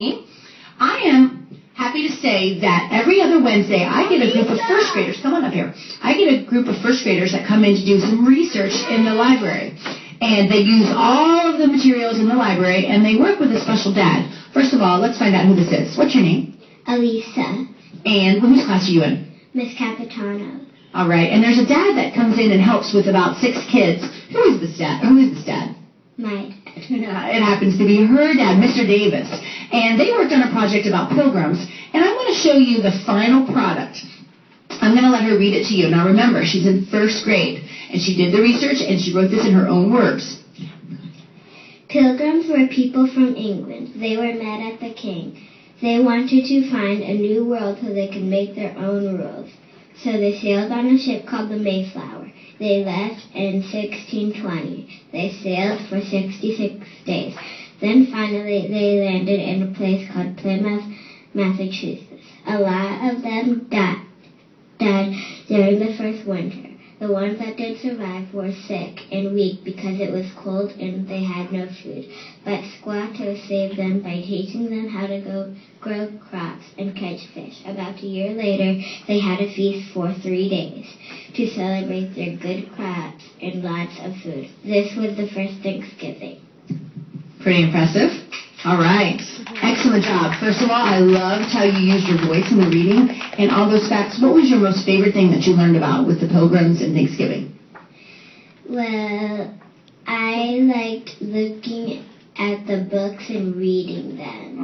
I am happy to say that every other Wednesday I get a group of first graders, come on up here, I get a group of first graders that come in to do some research in the library. And they use all of the materials in the library and they work with a special dad. First of all, let's find out who this is. What's your name? Elisa. And whose class are you in? Miss Capitano. All right, and there's a dad that comes in and helps with about 6 kids. Who is this dad? My dad. It happens to be her dad, Mr. Davis. And they worked on a project about pilgrims. And I want to show you the final product. I'm going to let her read it to you. Now remember, she's in first grade. And she did the research and she wrote this in her own words. Pilgrims were people from England. They were met at the king. They wanted to find a new world so they could make their own rules. So they sailed on a ship called the Mayflower. They left in 1620. They sailed for 66 days. Then finally they landed in a place called Plymouth, Massachusetts. A lot of them died during the first winter. The ones that did survive were sick and weak because it was cold and they had no food. But Squato saved them by teaching them how to grow crops and catch fish. About a year later, they had a feast for 3 days to celebrate their good crops and lots of food. This was the first Thanksgiving. Pretty impressive. All right. Excellent job. First of all, I loved how you used your voice in the reading and all those facts. What was your most favorite thing that you learned about with the Pilgrims and Thanksgiving? Well, I liked looking at the books and reading them.